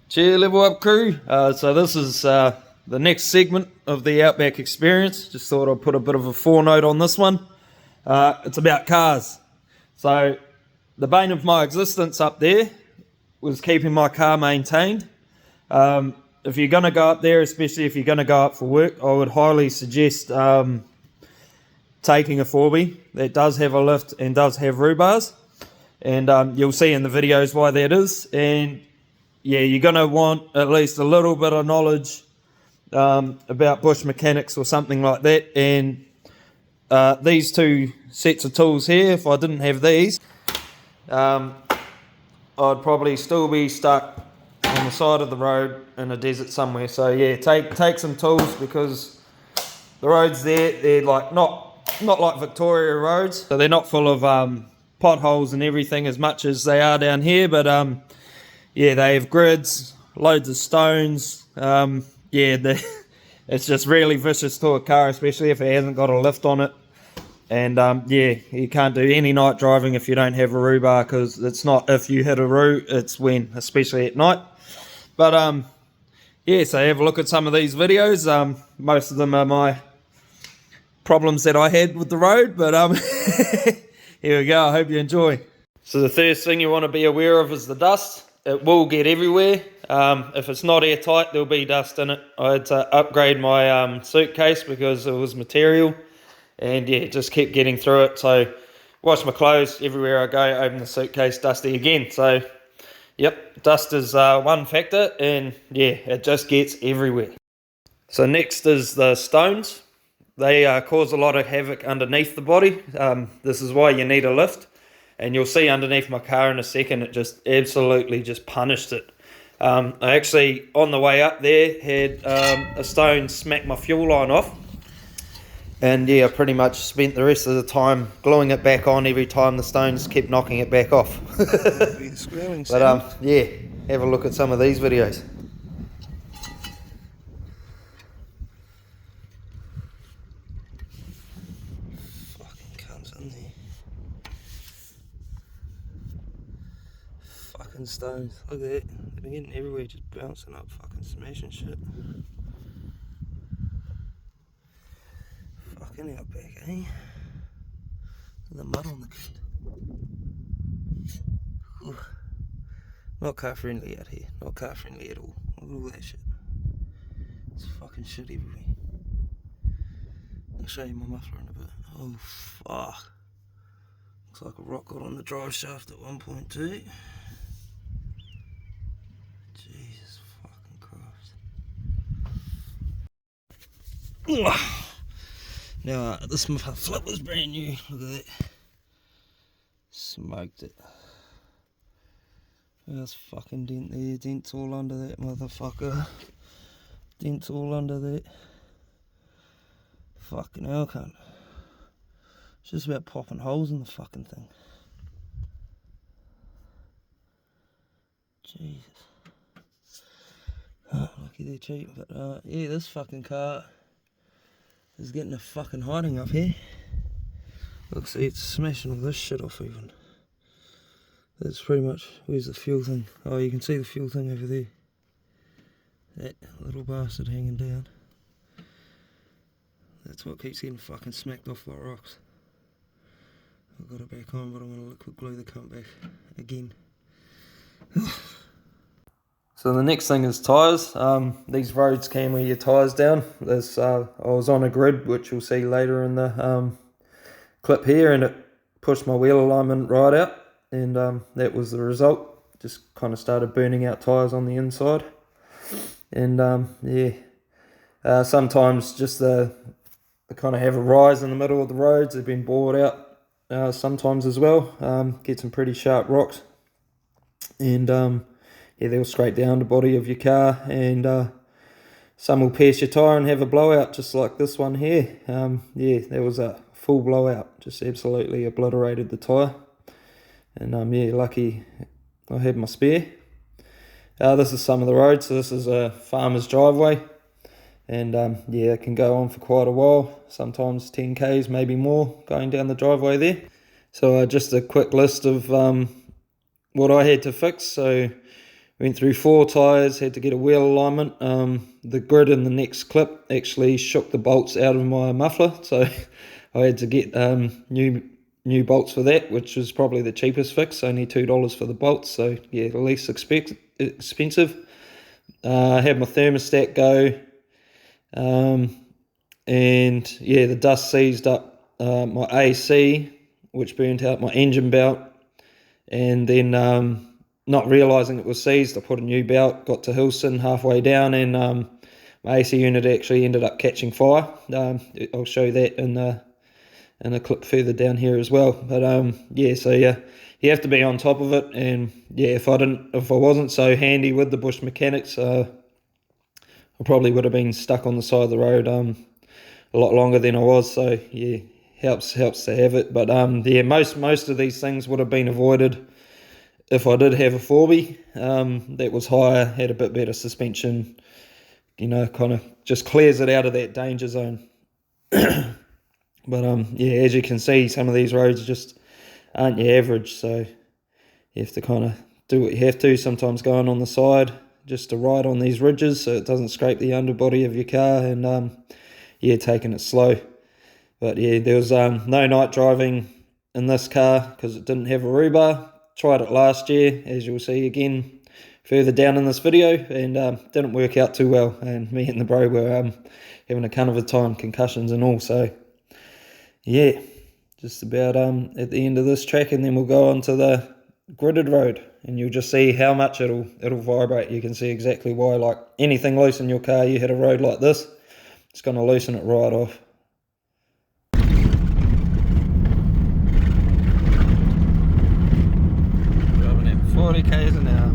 Cheer, level up crew. So this is the next segment of the Outback experience. Just thought I'd put a bit of a forenote on this one. It's about cars. So the bane of my existence up there was keeping my car maintained. If you're going to go up there, especially if you're going to go up for work, I would highly suggest taking a 4B that does have a lift and does have roo bars. And you'll see in the videos why that is. And yeah, you're going to want at least a little bit of knowledge about bush mechanics or something like that. And these two sets of tools here, if I didn't have these, I'd probably still be stuck on the side of the road in a desert somewhere. So yeah, take some tools, because the roads there, they're like not like Victoria roads, so they're not full of potholes and everything as much as they are down here, but yeah, they have grids, loads of stones. It's just really vicious to a car, especially if it hasn't got a lift on it. And yeah, you can't do any night driving if you don't have a roo bar, because it's not if you hit a roo, it's when, especially at night. But yeah, so have a look at some of these videos. Most of them are my problems that I had with the road, but here we go. I hope you enjoy. So the first thing you want to be aware of is the dust. It will get everywhere. If it's not airtight, there'll be dust in it. I had to upgrade my suitcase because it was material, and yeah, it just kept getting through it. So wash my clothes everywhere I go, open the suitcase, dusty again. So yep, dust is one factor, and yeah, it just gets everywhere. So next is the stones. They cause a lot of havoc underneath the body. This is why you need a lift. And you'll see underneath my car in a second, it just absolutely just punished it. I actually, on the way up there, had a stone smack my fuel line off. And yeah, I pretty much spent the rest of the time gluing it back on every time the stones kept knocking it back off. But yeah, have a look at some of these videos. Fucking cunts in there. Fucking stones. Look at that. They've been getting everywhere, just bouncing up, fucking smashing shit. Fucking Outback, eh? The mud on the kid. Not car friendly out here. Not car friendly at all. Look at all that shit. It's fucking shit everywhere. I'll show you my muffler in a bit. Oh fuck. Looks like a rock got on the drive shaft at one point too. Jesus fucking Christ. Now this flip was brand new. Look at that. Smoked it. There's fucking dent there. Dent's all under that motherfucker. Dent's all under that. Fucking hell, cunt. It's just about popping holes in the fucking thing. Jesus. Lucky they're cheap, but yeah, this fucking car is getting a fucking hiding up here. Look, see, it's smashing all this shit off even. That's pretty much, where's the fuel thing? Oh, you can see the fuel thing over there. That little bastard hanging down. That's what keeps getting fucking smacked off like rocks. I've got it back on, but I'm going to liquid glue the cunt back again. So the next thing is tyres. These roads can wear your tyres down. This I was on a grid, which you'll see later in the clip here, and it pushed my wheel alignment right out, and that was the result. Just kind of started burning out tyres on the inside, and yeah, sometimes just they kind of have a rise in the middle of the roads. They've been bored out sometimes as well. Get some pretty sharp rocks, and yeah, they'll scrape down the body of your car, and some will pierce your tyre and have a blowout just like this one here. Yeah, there was a full blowout, just absolutely obliterated the tyre. And yeah, lucky I had my spare. This is some of the roads. So this is a farmer's driveway, and yeah, it can go on for quite a while, sometimes 10 k's, maybe more, going down the driveway there. So just a quick list of what I had to fix. So Went through 4 tyres, had to get a wheel alignment. The grid in the next clip actually shook the bolts out of my muffler, so I had to get new bolts for that, which was probably the cheapest fix, only $2 for the bolts, so yeah, the least expensive. I had my thermostat go, and yeah, the dust seized up my AC, which burnt out my engine belt, and then not realising it was seized, I put a new belt, got to Hilson halfway down, and my AC unit actually ended up catching fire. I'll show that in a clip further down here as well. But yeah, so yeah, you have to be on top of it, and yeah, if I wasn't so handy with the bush mechanics, I probably would have been stuck on the side of the road a lot longer than I was. So yeah, helps to have it. But yeah, most of these things would have been avoided if I did have a 4B that was higher, had a bit better suspension, you know, kind of just clears it out of that danger zone. But yeah, as you can see, some of these roads just aren't your average, so you have to kind of do what you have to, sometimes going on the side just to ride on these ridges so it doesn't scrape the underbody of your car, and yeah, taking it slow. But yeah, there was no night driving in this car because it didn't have a rhubar. Tried it last year, as you'll see again further down in this video, and didn't work out too well, and me and the bro were having a cunt of a time, concussions and all. So yeah, just about at the end of this track, and then we'll go on to the gridded road, and you'll just see how much it'll vibrate. You can see exactly why. Like anything loose in your car, you hit a road like this, it's going to loosen it right off. Driving at 40 k's an hour.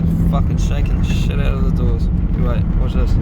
It's fucking shaking the shit out of the doors. Wait, watch this.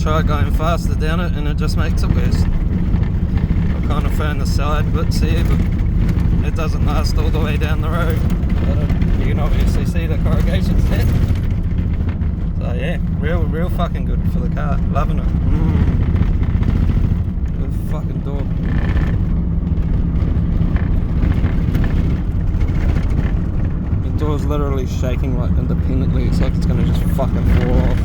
Try going faster down it and it just makes it worse. I kind of found the side bits here, but it doesn't last all the way down the road. But you can obviously see the corrugation's there. So yeah, real fucking good for the car. Loving it. Good fucking door. The door's literally shaking like independently. It's like it's gonna just fucking fall off.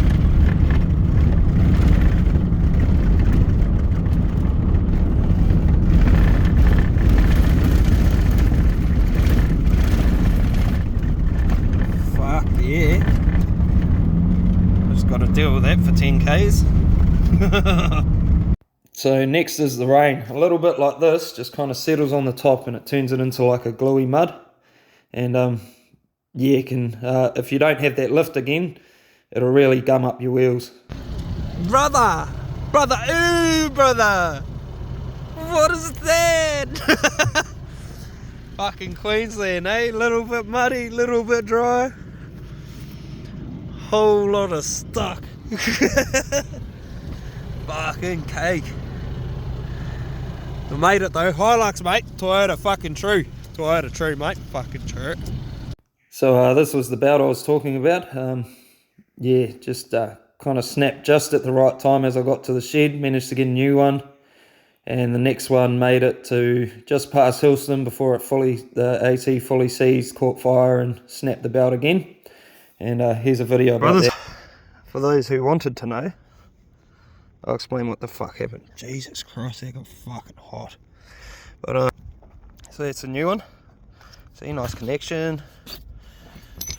Yeah, just got to deal with that for 10 k's. So next is the rain. A little bit like this, just kind of settles on the top and it turns it into like a gluey mud. And yeah, if you don't have that lift again, it'll really gum up your wheels. Brother, ooh brother, what is that? Fucking Queensland, eh? Little bit muddy, little bit dry. Whole lot of stuck. Fucking cake. We made it though. Hilux, mate. Toyota fucking true. Toyota true, mate. Fucking true. So this was the belt I was talking about. Yeah, just kind of snapped just at the right time as I got to the shed. Managed to get a new one. And the next one made it to just past Hilson before the AC fully seized, caught fire and snapped the belt again. And here's a video about that. For those who wanted to know, I'll explain what the fuck happened. Jesus Christ, that got fucking hot. But so that's a new one. See, nice connection.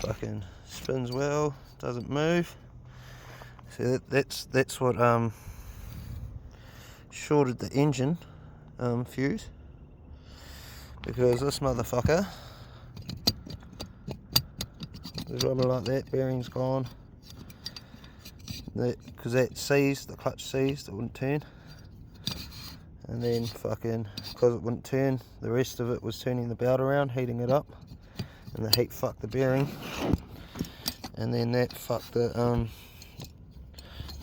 Fucking spins well, doesn't move. So that's what shorted the engine fuse, because this motherfucker is rubbing like that, bearing's gone. Because that seized, the clutch seized, it wouldn't turn. And then fucking, because it wouldn't turn, the rest of it was turning the belt around, heating it up. And the heat fucked the bearing. and then that fucked the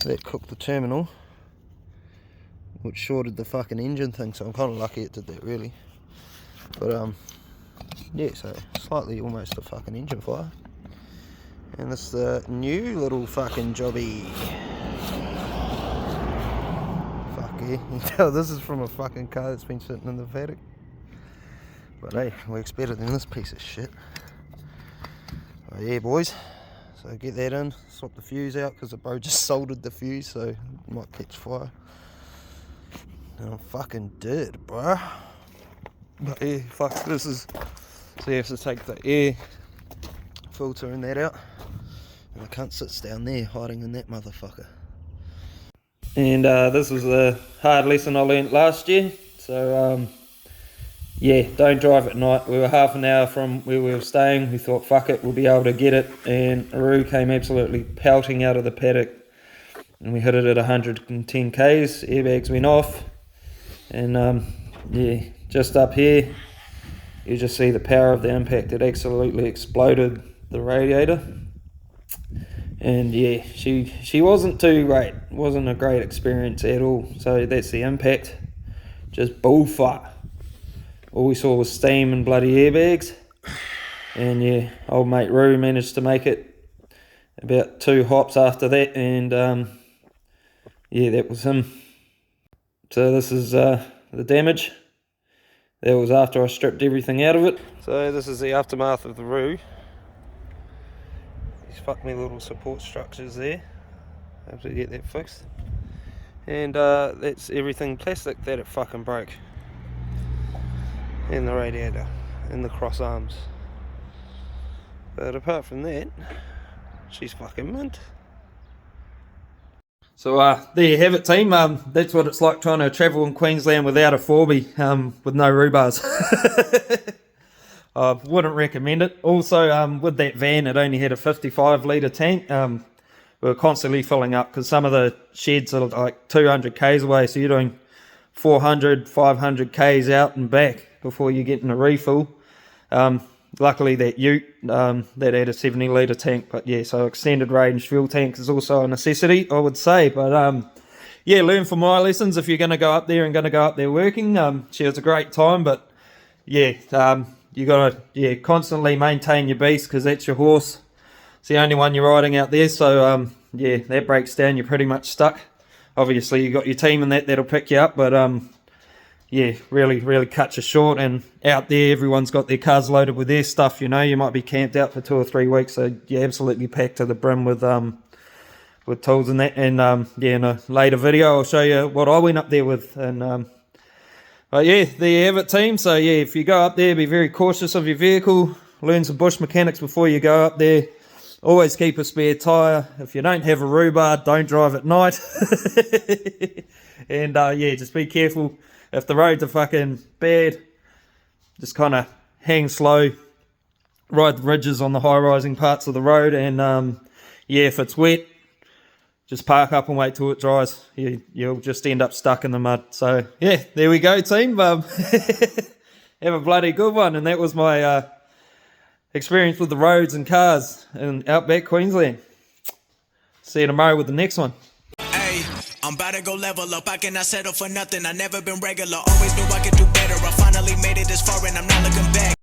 that cooked the terminal, which shorted the fucking engine thing. So I'm kind of lucky it did that, really. But yeah, so slightly almost a fucking engine fire. And this is the new little fucking jobby. Fuck yeah, you can tell this is from a fucking car that's been sitting in the paddock. But hey, works better than this piece of shit. Oh yeah, boys. So get that in, swap the fuse out because the bro just soldered the fuse, so it might catch fire. And I'm fucking dead, bro. But yeah, fuck, this is. So you have to take the air filter and that out. And the cunt sits down there hiding in that motherfucker. And this was a hard lesson I learnt last year. So yeah, don't drive at night. We were half an hour from where we were staying. We thought, fuck it, we'll be able to get it. And Aru came absolutely pelting out of the paddock. And we hit it at 110 k's. Airbags went off. And yeah, just up here, you just see the power of the impact. It absolutely exploded the radiator. And yeah, she wasn't too great. Wasn't a great experience at all. So that's the impact. Just bullfire. All we saw was steam and bloody airbags. And yeah, old mate Roo managed to make it about 2 hops after that. And yeah, that was him. So this is the damage. That was after I stripped everything out of it. So this is the aftermath of the Roo. These fuck me little support structures there. Have to get that fixed. And that's everything plastic that it fucking broke. And the radiator and the cross arms. But apart from that, she's fucking mint. So there you have it, team. That's what it's like trying to travel in Queensland without a 4B, with no rhubars. I wouldn't recommend it. Also, with that van, it only had a 55 litre tank. We were constantly filling up because some of the sheds are like 200 k's away, so you're doing 400, 500 k's out and back before you're getting a refill. Luckily that ute, that had a 70 litre tank, but yeah, so extended range fuel tank is also a necessity, I would say. But yeah, learn from my lessons if you're going to go up there and going to go up there working. She has a great time, but yeah, you got to constantly maintain your beast because that's your horse. It's the only one you're riding out there, so yeah, that breaks down, you're pretty much stuck. Obviously you got your team and that'll pick you up, but yeah, really cuts you short. And out there, everyone's got their cars loaded with their stuff. You know, you might be camped out for 2 or 3 weeks, so you're absolutely packed to the brim with tools and that. And yeah, in a later video, I'll show you what I went up there with. And but yeah, there you have it, team. So yeah, if you go up there, be very cautious of your vehicle. Learn some bush mechanics before you go up there. Always keep a spare tyre. If you don't have a rhubarb, don't drive at night. And yeah, just be careful. If the roads are fucking bad, just kind of hang slow, ride the ridges on the high-rising parts of the road, and yeah, if it's wet, just park up and wait till it dries. You'll just end up stuck in the mud. So yeah, there we go, team. Have a bloody good one. And that was my experience with the roads and cars in Outback, Queensland. See you tomorrow with the next one. I'm about to go level up, I cannot settle for nothing, I never been regular, always knew I could do better, I finally made it this far and I'm not looking back.